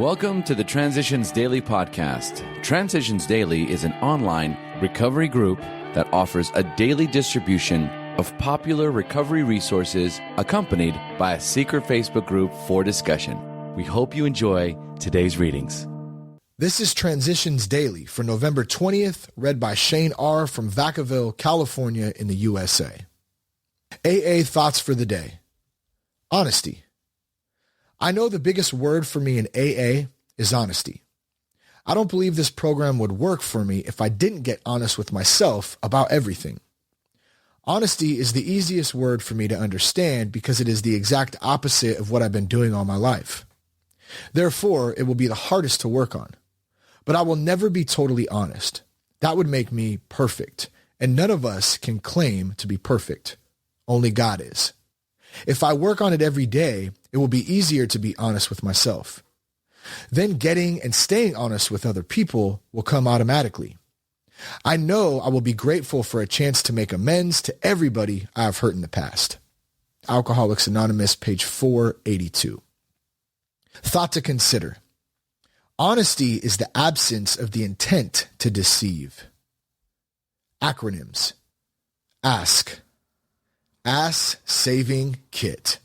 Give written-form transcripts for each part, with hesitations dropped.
Welcome to the Transitions Daily podcast. Transitions Daily is an online recovery group that offers a daily distribution of popular recovery resources accompanied by a secret Facebook group for discussion. We hope you enjoy today's readings. This is Transitions Daily for November 20th, read by Shane R. from Vacaville, California in the USA. AA Thoughts for the Day. Honesty. I know the biggest word for me in AA is honesty. I don't believe this program would work for me if I didn't get honest with myself about everything. Honesty is the easiest word for me to understand because it is the exact opposite of what I've been doing all my life. Therefore, it will be the hardest to work on. But I will never be totally honest. That would make me perfect, and none of us can claim to be perfect. Only God is. If I work on it every day, it will be easier to be honest with myself. Then getting and staying honest with other people will come automatically. I know I will be grateful for a chance to make amends to everybody I have hurt in the past. Alcoholics Anonymous, page 482. Thought to consider. Honesty is the absence of the intent to deceive. Acronyms. ASK. Ass Saving Kit.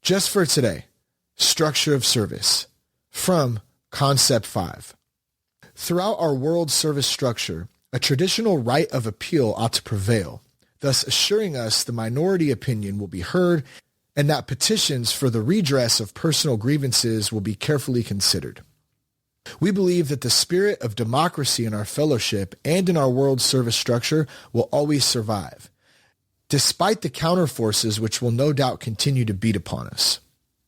Just for today, structure of service from Concept 5. Throughout our world service structure, a traditional right of appeal ought to prevail, thus assuring us the minority opinion will be heard and that petitions for the redress of personal grievances will be carefully considered. We believe that the spirit of democracy in our fellowship and in our world service structure will always survive, despite the counterforces which will no doubt continue to beat upon us.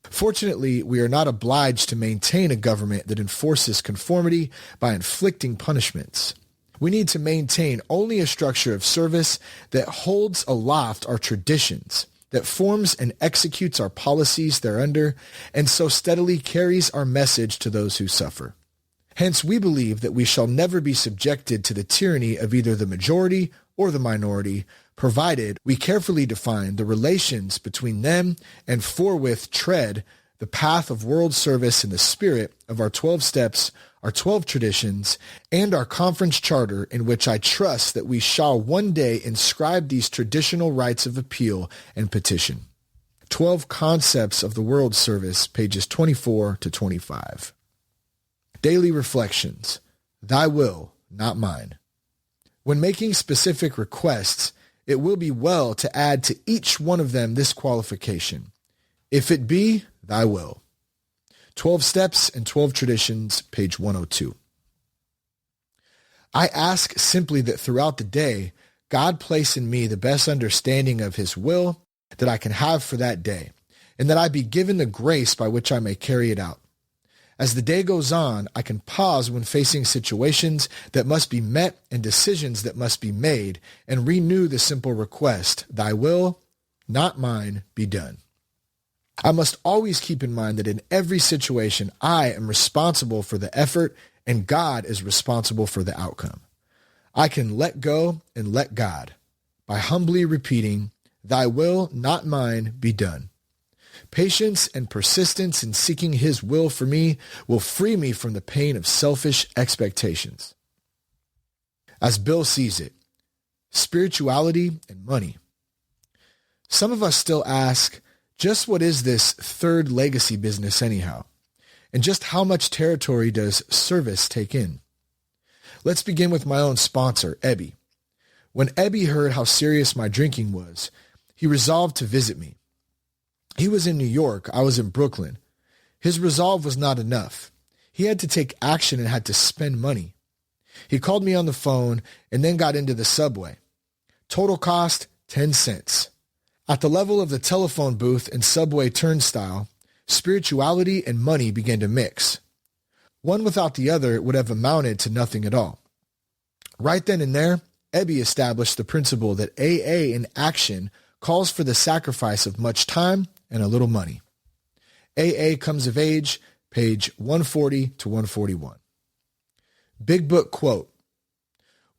Fortunately, we are not obliged to maintain a government that enforces conformity by inflicting punishments. We need to maintain only a structure of service that holds aloft our traditions, that forms and executes our policies thereunder, and so steadily carries our message to those who suffer. Hence, we believe that we shall never be subjected to the tyranny of either the majority or the minority, provided we carefully define the relations between them and forthwith tread the path of world service in the spirit of our 12 steps, our 12 traditions, and our conference charter, in which I trust that we shall one day inscribe these traditional rights of appeal and petition. 12 Concepts of the World Service, pages 24 to 25. Daily Reflections. Thy will, not mine. When making specific requests, it will be well to add to each one of them this qualification: if it be thy will. 12 Steps and 12 Traditions, page 102. I ask simply that throughout the day, God place in me the best understanding of his will that I can have for that day, and that I be given the grace by which I may carry it out. As the day goes on, I can pause when facing situations that must be met and decisions that must be made, and renew the simple request, thy will, not mine, be done. I must always keep in mind that in every situation, I am responsible for the effort and God is responsible for the outcome. I can let go and let God by humbly repeating, thy will, not mine, be done. Patience and persistence in seeking his will for me will free me from the pain of selfish expectations. As Bill sees it, spirituality and money. Some of us still ask, just what is this third legacy business anyhow? And just how much territory does service take in? Let's begin with my own sponsor, Ebby. When Ebby heard how serious my drinking was, he resolved to visit me. He was in New York, I was in Brooklyn. His resolve was not enough. He had to take action and had to spend money. He called me on the phone and then got into the subway. Total cost, 10 cents. At the level of the telephone booth and subway turnstile, spirituality and money began to mix. One without the other would have amounted to nothing at all. Right then and there, Ebby established the principle that AA in action calls for the sacrifice of much time and a little money. AA Comes of Age, page 140 to 141. Big Book quote.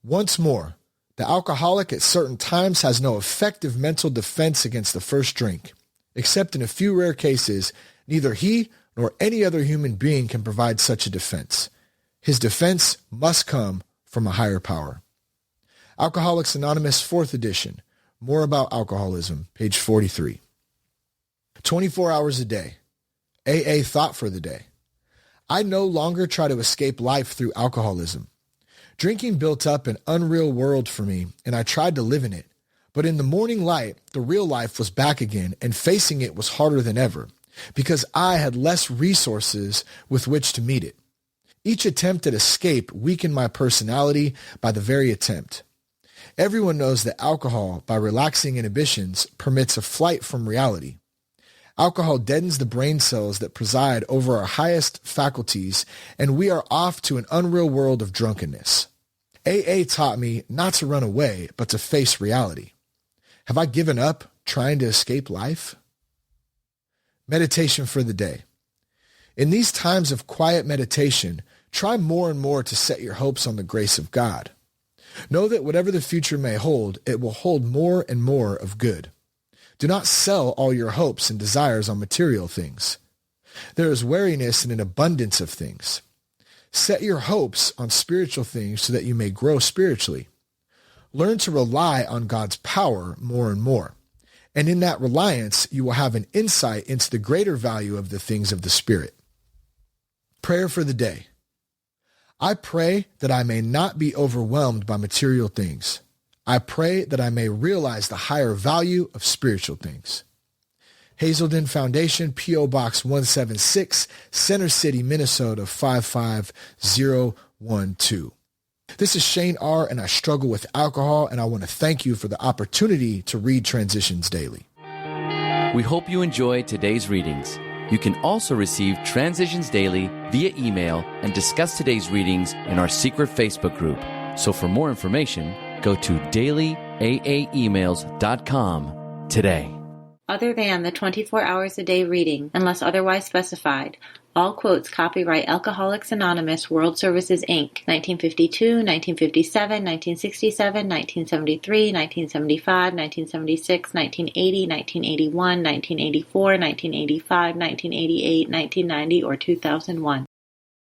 Once more, the alcoholic at certain times has no effective mental defense against the first drink. Except in a few rare cases, neither he nor any other human being can provide such a defense. His defense must come from a higher power. Alcoholics Anonymous, 4th edition. More about alcoholism, page 43. 24 hours a day. AA thought for the day. I no longer try to escape life through alcoholism. Drinking built up an unreal world for me, and I tried to live in it. But in the morning light, the real life was back again, and facing it was harder than ever, because I had less resources with which to meet it. Each attempt at escape weakened my personality by the very attempt. Everyone knows that alcohol, by relaxing inhibitions, permits a flight from reality. Alcohol deadens the brain cells that preside over our highest faculties, and we are off to an unreal world of drunkenness. AA taught me not to run away, but to face reality. Have I given up trying to escape life? Meditation for the day. In these times of quiet meditation, try more and more to set your hopes on the grace of God. Know that whatever the future may hold, it will hold more and more of good. Do not sell all your hopes and desires on material things. There is wariness in an abundance of things. Set your hopes on spiritual things so that you may grow spiritually. Learn to rely on God's power more and more. And in that reliance, you will have an insight into the greater value of the things of the Spirit. Prayer for the day. I pray that I may not be overwhelmed by material things. I pray that I may realize the higher value of spiritual things. Hazelden Foundation, P.O. Box 176, Center City, Minnesota 55012. This is Shane R., and I struggle with alcohol, and I want to thank you for the opportunity to read Transitions Daily. We hope you enjoyed today's readings. You can also receive Transitions Daily via email and discuss today's readings in our secret Facebook group. So for more information, go to dailyaaemails.com today. Other than the 24 hours a day reading, unless otherwise specified, all quotes copyright Alcoholics Anonymous World Services, Inc., 1952, 1957, 1967, 1973, 1975, 1976, 1980, 1981, 1984, 1985, 1988, 1990, or 2001.